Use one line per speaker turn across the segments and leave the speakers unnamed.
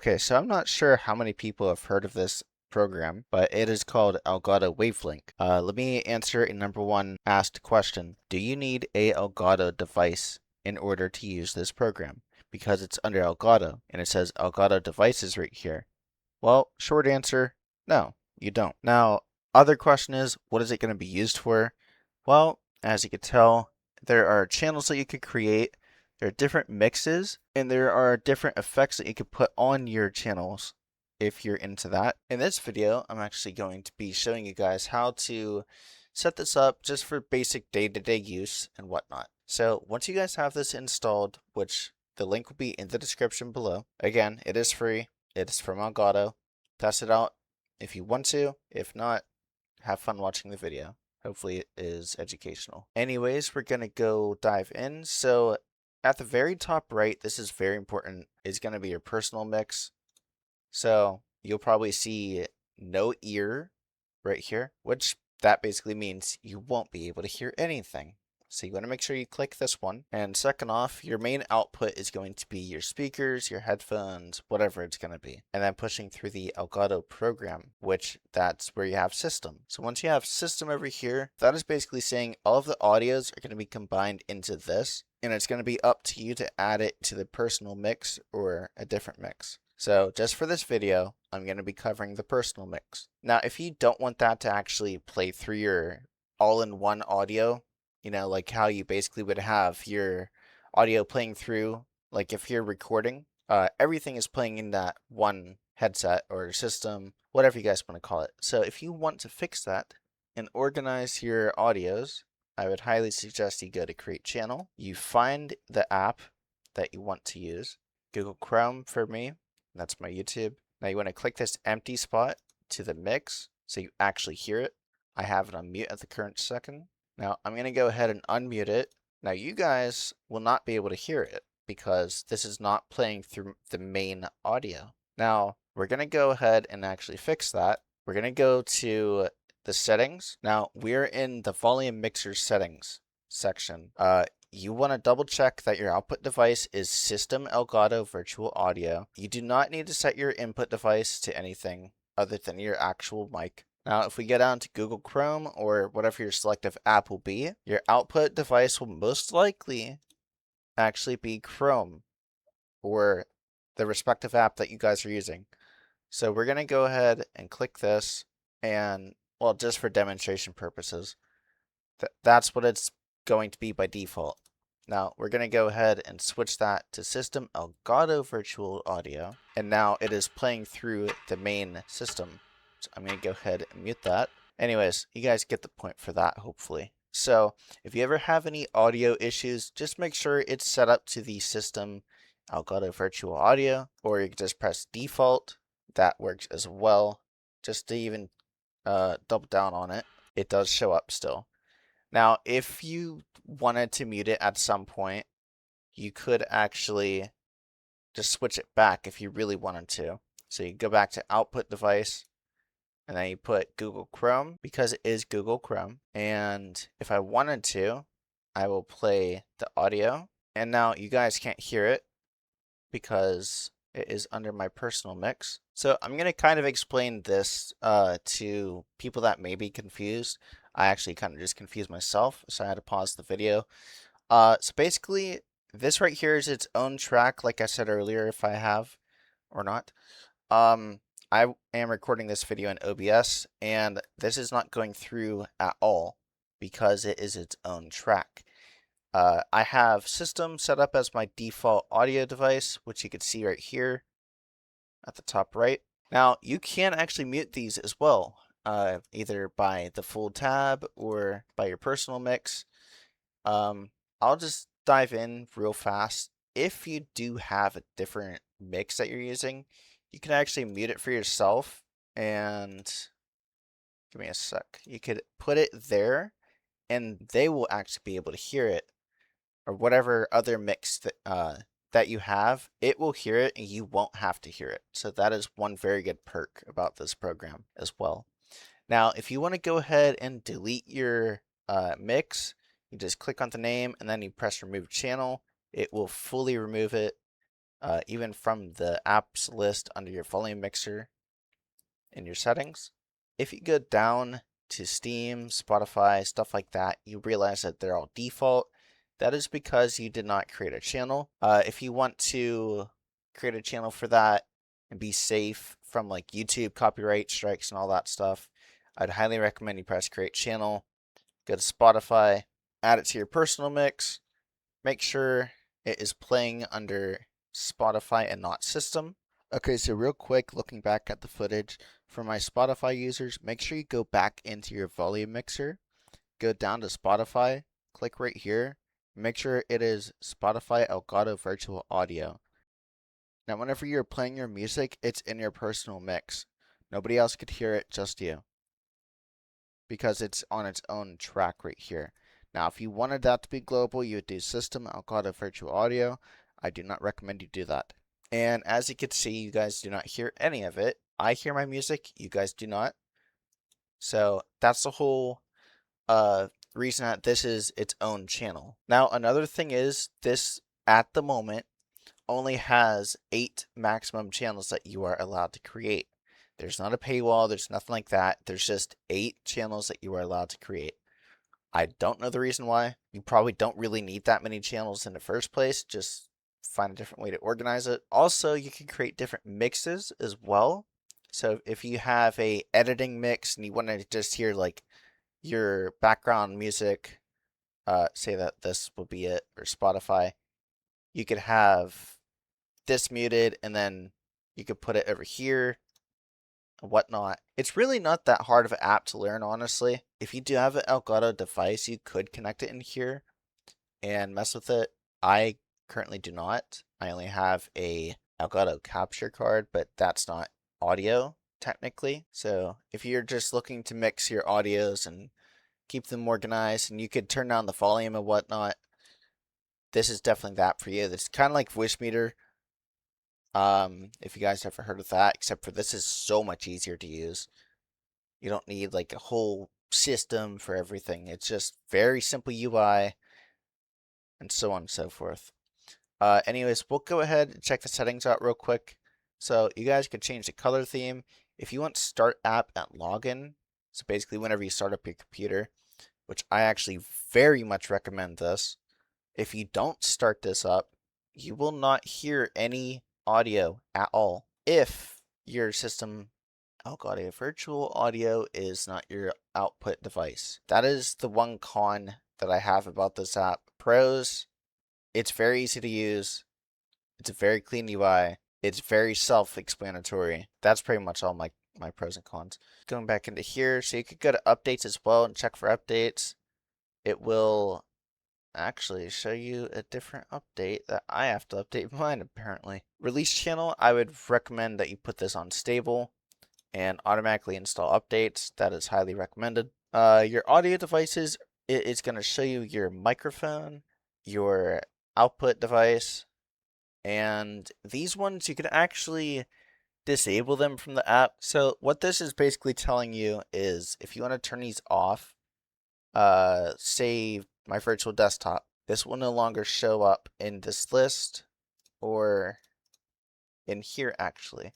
Okay, so I'm not sure how many people have heard of this program, but it is called Elgato Wave Link. Let me answer a number one asked question. Do you need a Elgato device in order to use this program? Because it's under Elgato, and it says Elgato Devices right here. Well, short answer, no, you don't. Now, other question is, what is it going to be used for? Well, as you can tell, there are channels that you could create, there are different mixes, and there are different effects that you could put on your channels if you're into that. In this video, I'm actually going to be showing you guys how to set this up just for basic day-to-day use and whatnot. So once you guys have this installed, which the link will be in the description below, again, it is free. It's from Elgato. Test it out if you want to. If not, have fun watching the video. Hopefully it is educational. Anyways, we're going to go dive in. So at the very top right, this is very important, is going to be your personal mix. So you'll probably see no ear right here, which that basically means you won't be able to hear anything. So you want to make sure you click this one. And second off, your main output is going to be your speakers, your headphones, whatever it's going to be. And then pushing through the Elgato program, which that's where you have system. So once you have system over here, that is basically saying all of the audios are going to be combined into this. And it's going to be up to you to add it to the personal mix or a different mix. So just for this video, I'm going to be covering the personal mix. Now, if you don't want that to actually play through your all-in-one audio, you know, like how you basically would have your audio playing through, like if you're recording, everything is playing in that one headset or system, whatever you guys want to call it. So if you want to fix that and organize your audios, I would highly suggest you go to Create Channel. You find the app that you want to use. Google Chrome for me, that's my YouTube. Now you want to click this empty spot to the mix so you actually hear it. I have it on mute at the current second. Now I'm going to go ahead and unmute it. Now you guys will not be able to hear it because this is not playing through the main audio. Now we're going to go ahead and actually fix that. We're going to go to the settings. Now we're in the volume mixer settings section. You want to double check that your output device is System Elgato Virtual Audio. You do not need to set your input device to anything other than your actual mic. Now, if we get down to Google Chrome or whatever your selective app will be, your output device will most likely actually be Chrome or the respective app that you guys are using. So we're going to go ahead and click this and, well, just for demonstration purposes, that's what it's going to be by default. Now we're going to go ahead and switch that to System Elgato Virtual Audio, and now it is playing through the main system. So I'm going to go ahead and mute that. Anyways, you guys get the point for that, hopefully. So if you ever have any audio issues, just make sure it's set up to the System Elgato Virtual Audio, or you can just press default. That works as well. Just to even double down on it, it does show up still. Now, if you wanted to mute it at some point, you could actually just switch it back if you really wanted to. So you go back to output device, and then you put Google Chrome because it is Google Chrome. And if I wanted to, I will play the audio. And now you guys can't hear it because it is under my personal mix. So I'm going to kind of explain this to people that may be confused. I actually kind of just confused myself, so I had to pause the video. So basically, this right here is its own track, like I said earlier, if I have or not. I am recording this video in OBS, and this is not going through at all because it is its own track. I have system set up as my default audio device, which you can see right here at the top right. Now, you can actually mute these as well, either by the full tab or by your personal mix. I'll just dive in real fast. If you do have a different mix that you're using, you can actually mute it for yourself, and give me a sec. You could put it there, and they will actually be able to hear it, or whatever other mix that you have, it will hear it and you won't have to hear it. So that is one very good perk about this program as well. Now, if you want to go ahead and delete your mix, you just click on the name and then you press remove channel. It will fully remove it. even from the apps list under your volume mixer in your settings. If you go down to Steam, Spotify, stuff like that, you realize that they're all default. That is because you did not create a channel. If you want to create a channel for that and be safe from like YouTube copyright strikes and all that stuff, I'd highly recommend you press create channel, go to Spotify, add it to your personal mix, make sure it is playing under Spotify and not system. Okay, so real quick, looking back at the footage, for my Spotify users, make sure you go back into your volume mixer, go down to Spotify, click right here, make sure it is Spotify Elgato Virtual Audio. Now, whenever you're playing your music, it's in your personal mix. Nobody else could hear it, just you, because it's on its own track right here. Now, if you wanted that to be global, you would do System Elgato Virtual Audio. I do not recommend you do that. And as you can see, you guys do not hear any of it. I hear my music, you guys do not. So that's the whole reason that this is its own channel. Now, another thing is this, at the moment, only has 8 maximum channels that you are allowed to create. There's not a paywall, there's nothing like that. There's just 8 channels that you are allowed to create. I don't know the reason why. You probably don't really need that many channels in the first place. Just find a different way to organize it. Also, you can create different mixes as well. So if you have a editing mix and you want to just hear like your background music, say that this will be it, or Spotify, you could have this muted and then you could put it over here and whatnot. It's really not that hard of an app to learn, honestly. If you do have an Elgato device, you could connect it in here and mess with it. I currently do not. I only have a Elgato capture card, but that's not audio technically. So if you're just looking to mix your audios and keep them organized, and you could turn down the volume and whatnot, this is definitely that for you. It's kind of like Voice Meter. If you guys ever heard of that, except for this is so much easier to use. You don't need like a whole system for everything. It's just very simple UI and so on and so forth. Anyways, we'll go ahead and check the settings out real quick. So you guys could change the color theme. If you want start app at login, so basically whenever you start up your computer, which I actually very much recommend this. If you don't start this up, you will not hear any audio at all if your system Elgato Virtual Audio is not your output device. That is the one con that I have about this app. Pros, it's very easy to use. It's a very clean UI. It's very self-explanatory. That's pretty much all my pros and cons. Going back into here, so you could go to updates as well and check for updates. It will actually show you a different update that I have to update mine apparently. Release channel, I would recommend that you put this on stable and automatically install updates. That is highly recommended. Your audio devices, it's going to show you your microphone, your output device, and these ones you can actually disable them from the app. So what this is basically telling you is if you want to turn these off, say my virtual desktop, this will no longer show up in this list or in here actually.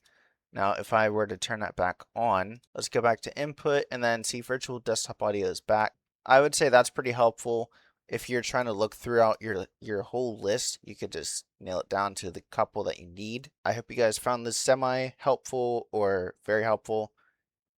Now, if I were to turn that back on, let's go back to input and then see virtual desktop audio is back. I would say that's pretty helpful. If you're trying to look throughout your whole list, you could just nail it down to the couple that you need. I hope you guys found this semi-helpful or very helpful.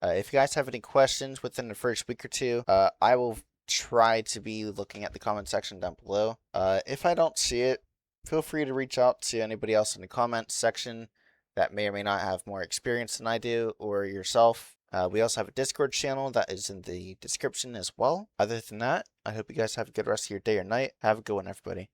If you guys have any questions within the first week or two, I will try to be looking at the comment section down below. If I don't see it, feel free to reach out to anybody else in the comments section that may or may not have more experience than I do, or yourself. We also have a Discord channel that is in the description as well. Other than that, I hope you guys have a good rest of your day or night. Have a good one, everybody.